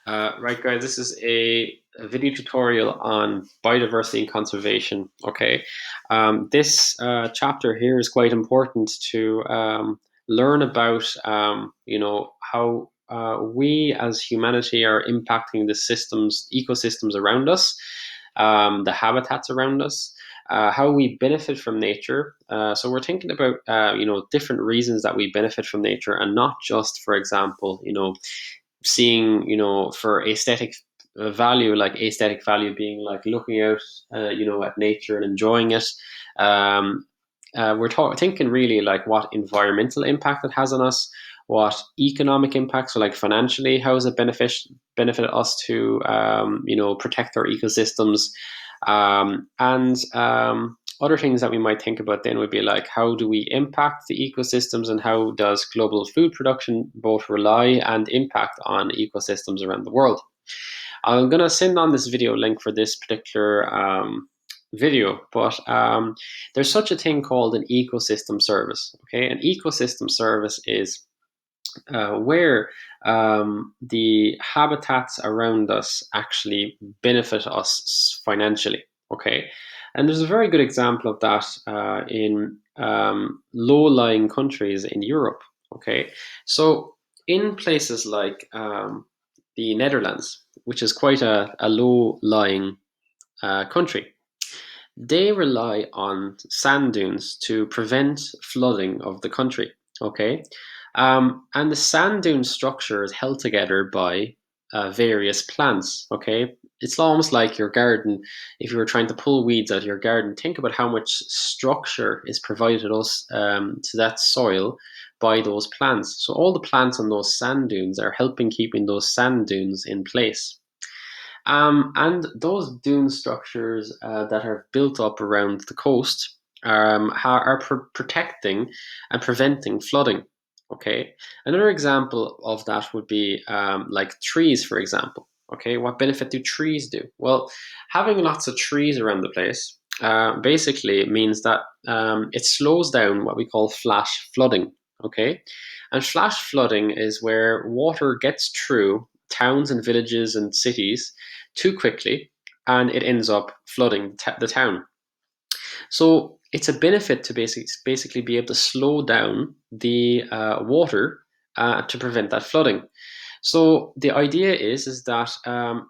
Right, guys, this is a video tutorial on biodiversity and conservation. Okay, this chapter here is quite important to learn about, how we as humanity are impacting the systems, ecosystems around us, the habitats around us. How we benefit from nature. So we're thinking about, different reasons that we benefit from nature, and not just, for example, seeing, for aesthetic value, like aesthetic value being like looking out, at nature and enjoying it. Um, thinking really like what environmental impact it has on us, what economic impact, so like financially, how does it benefit us to, protect our ecosystems, and other things that we might think about then would be like, how do we impact the ecosystems, and how does global food production both rely and impact on ecosystems around the world? I'm going to send on this video link for this particular video, but there's such a thing called an ecosystem service. Okay, an ecosystem service is where the habitats around us actually benefit us financially. Okay, and there's a very good example of that in low-lying countries in Europe. Okay, so in places like the Netherlands, which is quite a low-lying country, they rely on sand dunes to prevent flooding of the country. Okay, and the sand dune structure is held together by various plants. Okay, it's almost like your garden. If you were trying to pull weeds out of your garden, think about how much structure is provided us to that soil by those plants. So all the plants on those sand dunes are helping keeping those sand dunes in place. And those dune structures that are built up around the coast are protecting and preventing flooding. Okay, another example of that would be like trees, for example. Okay, what benefit do trees do? Well, having lots of trees around the place basically means that it slows down what we call flash flooding. Okay, and flash flooding is where water gets through towns and villages and cities too quickly, and it ends up flooding the town. So it's a benefit to basically be able to slow down the water to prevent that flooding. So the idea is that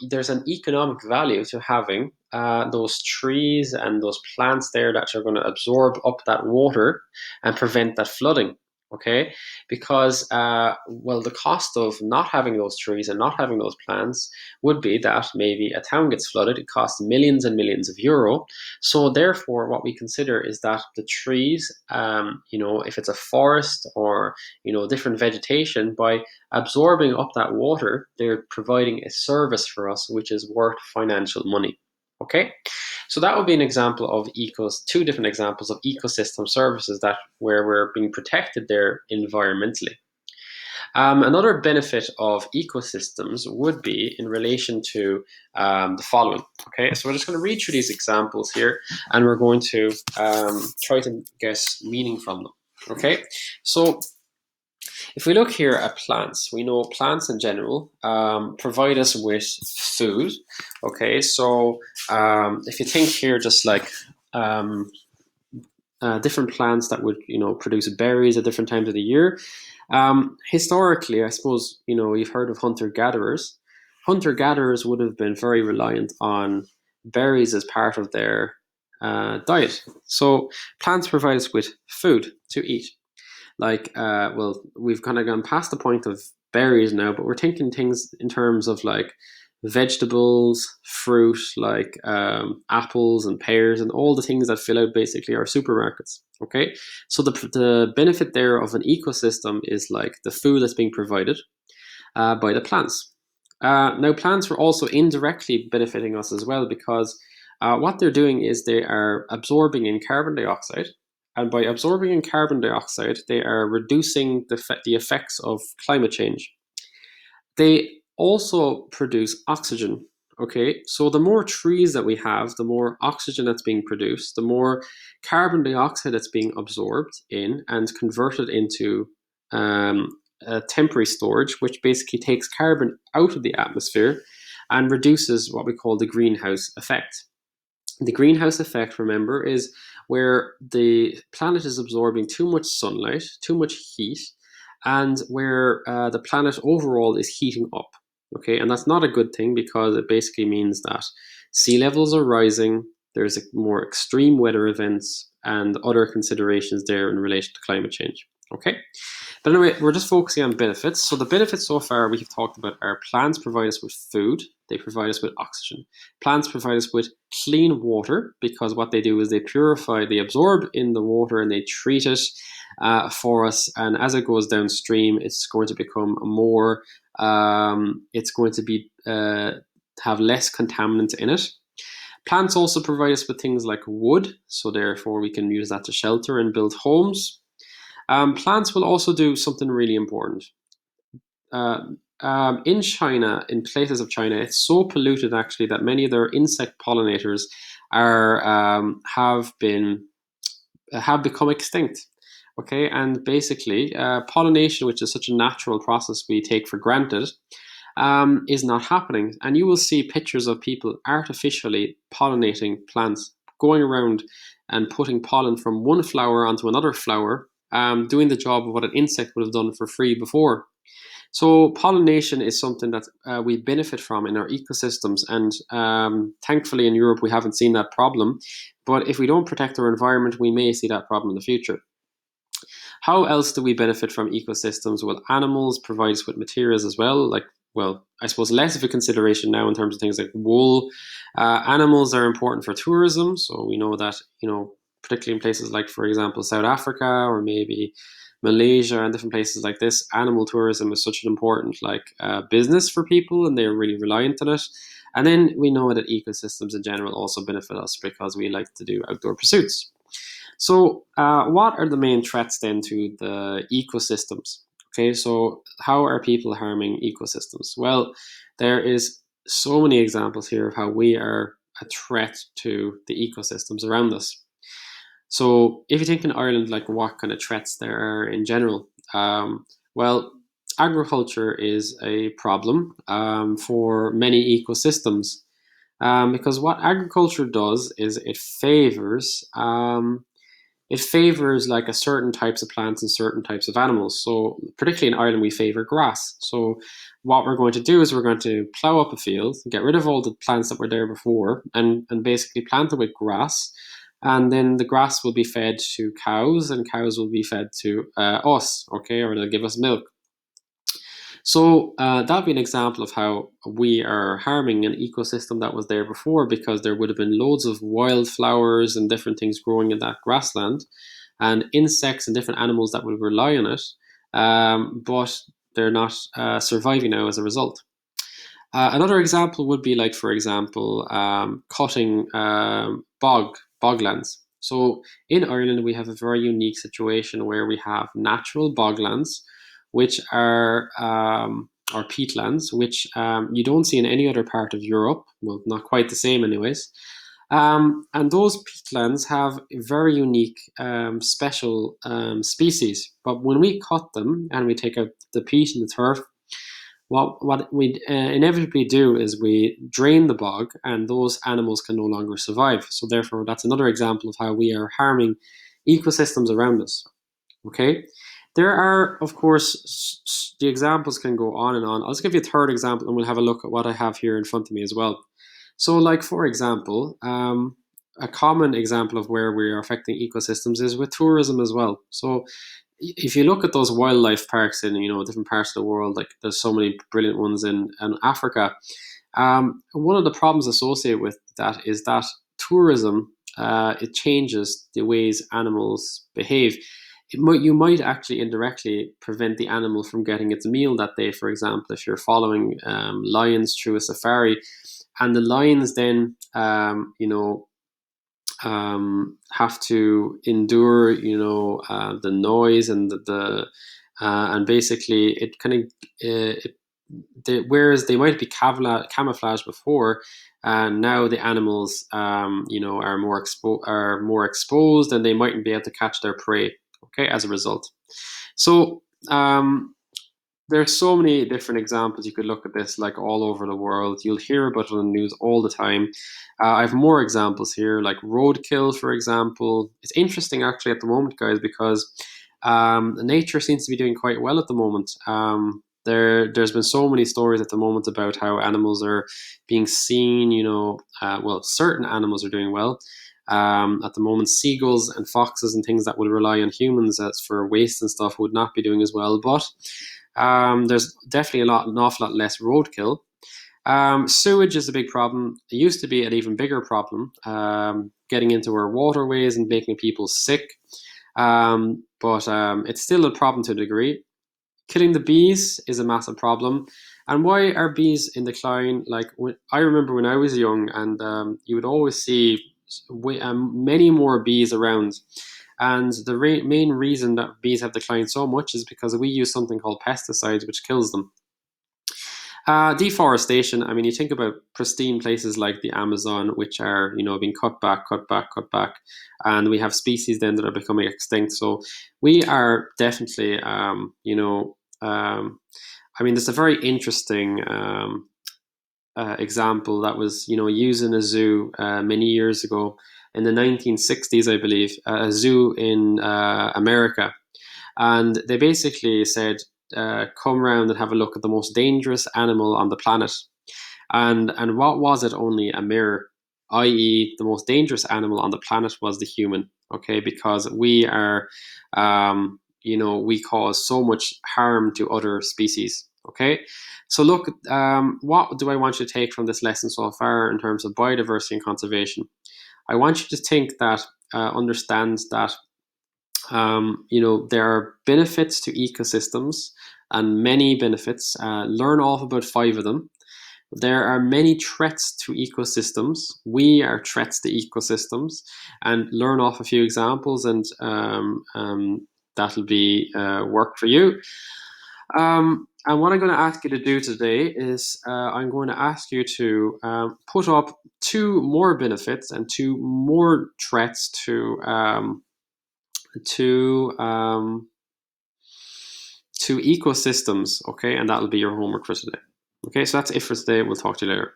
there's an economic value to having those trees and those plants there that are going to absorb up that water and prevent that flooding. Okay, because well, the cost of not having those trees and not having those plants would be that maybe a town gets flooded. It costs millions and millions of euro. So therefore, what we consider is that the trees, if it's a forest or different vegetation, by absorbing up that water, they're providing a service for us which is worth financial money. Okay, so that would be an example of two different examples of ecosystem services that where we're being protected there environmentally. Another benefit of ecosystems would be in relation to the following. Okay, so we're just going to read through these examples here, and we're going to try to guess meaning from them. Okay, so if we look here at plants, we know plants in general provide us with food. Okay, so if you think here, just like um, different plants that would produce berries at different times of the year. Historically, I suppose you've heard of hunter gatherers. Hunter gatherers would have been very reliant on berries as part of their diet. So plants provide us with food to eat. Like, well, we've kind of gone past the point of berries now, but we're thinking things in terms of like vegetables, fruit, like apples and pears, and all the things that fill out basically our supermarkets. Okay, so the benefit there of an ecosystem is like the food that's being provided by the plants. Now, plants are also indirectly benefiting us as well, because what they're doing is they are absorbing in carbon dioxide, and by absorbing in carbon dioxide, they are reducing the effects of climate change. They also produce oxygen. Okay, so the more trees that we have, the more oxygen that's being produced, the more carbon dioxide that's being absorbed in and converted into temporary storage, which basically takes carbon out of the atmosphere and reduces what we call the greenhouse effect. The greenhouse effect, remember, is where the planet is absorbing too much sunlight, too much heat, and where the planet overall is heating up. Okay, and that's not a good thing because it basically means that sea levels are rising, there's more extreme weather events, and other considerations there in relation to climate change. Okay, but anyway, we're just focusing on benefits. So the benefits so far we have talked about are plants provide us with food, they provide us with oxygen. Plants provide us with clean water because what they do is they purify, they absorb in the water and they treat it for us. And as it goes downstream, it's going to become more, it's going to be have less contaminants in it. Plants also provide us with things like wood, so therefore we can use that to shelter and build homes. Plants will also do something really important. In China, in places of China, it's so polluted actually that many of their insect pollinators are have become extinct. Okay, and basically, pollination, which is such a natural process we take for granted, is not happening. And you will see pictures of people artificially pollinating plants, going around and putting pollen from one flower onto another flower, doing the job of what an insect would have done for free before. So pollination is something that we benefit from in our ecosystems, and thankfully in Europe we haven't seen that problem. But if we don't protect our environment, we may see that problem in the future. How else do we benefit from ecosystems? Well, animals provide us with materials as well, like, well, I suppose less of a consideration now in terms of things like wool. Animals are important for tourism, so we know that, particularly in places like, for example, South Africa or maybe Malaysia and different places like this, animal tourism is such an important business for people, and they're really reliant on it. And then we know that ecosystems in general also benefit us because we like to do outdoor pursuits. So, what are the main threats then to the ecosystems? Okay, so how are people harming ecosystems? Well, there is so many examples here of how we are a threat to the ecosystems around us. So, if you think in Ireland, like what kind of threats there are in general, well, agriculture is a problem for many ecosystems because what agriculture does is it favors like a certain types of plants and certain types of animals. So particularly in Ireland, we favor grass. So what we're going to do is we're going to plow up a field, get rid of all the plants that were there before, and basically plant it with grass. And then the grass will be fed to cows, and cows will be fed to us, okay, or they'll give us milk. So that'd be an example of how we are harming an ecosystem that was there before, because there would have been loads of wildflowers and different things growing in that grassland, and insects and different animals that would rely on it, but they're not surviving now as a result. Another example would be like, for example, cutting boglands. So in Ireland, we have a very unique situation where we have natural boglands, which are or peatlands, which you don't see in any other part of Europe. Well, not quite the same, anyways. And those peatlands have very unique, special species. But when we cut them and we take out the peat and the turf, what we inevitably do is we drain the bog, and those animals can no longer survive. So therefore, that's another example of how we are harming ecosystems around us. Okay, there are, of course, the examples can go on and on. I'll just give you a third example, and we'll have a look at what I have here in front of me as well. So, like for example, a common example of where we are affecting ecosystems is with tourism as well. So if you look at those wildlife parks in different parts of the world, like there's so many brilliant ones in Africa. One of the problems associated with that is that tourism it changes the ways animals behave. You might actually indirectly prevent the animal from getting its meal that day. For example, if you're following lions through a safari, and the lions then have to endure, the noise and and basically it kind of whereas they might be camouflaged before, and now the animals, are more exposed, and they mightn't be able to catch their prey. Okay, as a result. So there's so many different examples you could look at this, like all over the world. You'll hear about it on the news all the time. I have more examples here, like roadkill, for example. It's interesting actually at the moment, guys, because nature seems to be doing quite well at the moment. There's been so many stories at the moment about how animals are being seen. Well, certain animals are doing well. At the moment, seagulls and foxes and things that would rely on humans as for waste and stuff would not be doing as well. But there's definitely an awful lot less roadkill. Sewage is a big problem. It used to be an even bigger problem, getting into our waterways and making people sick. But it's still a problem to a degree. Killing the bees is a massive problem. And why are bees in decline? Like I remember when I was young, and you would always see many more bees around. And the main reason that bees have declined so much is because we use something called pesticides, which kills them. Deforestation. I mean, you think about pristine places like the Amazon, which are being cut back, cut back, cut back, and we have species then that are becoming extinct. So we are definitely, I mean, there's a very interesting example that was used in a zoo many years ago in the 1960s, I believe, a zoo in America, and they basically said, come round and have a look at the most dangerous animal on the planet. And what was it? Only a mirror, i.e., the most dangerous animal on the planet was the human. Okay, because we are, we cause so much harm to other species. Okay, so look, what do I want you to take from this lesson so far in terms of biodiversity and conservation? I want you to think that, understand that there are benefits to ecosystems and many benefits. Learn off about 5 of them. There are many threats to ecosystems. We are threats to ecosystems, and learn off a few examples, and that'll be work for you. And what I'm going to ask you to do today is I'm going to ask you to put up 2 more benefits and 2 more threats to to ecosystems, okay? And that'll be your homework for today. Okay, so that's it for today. We'll talk to you later.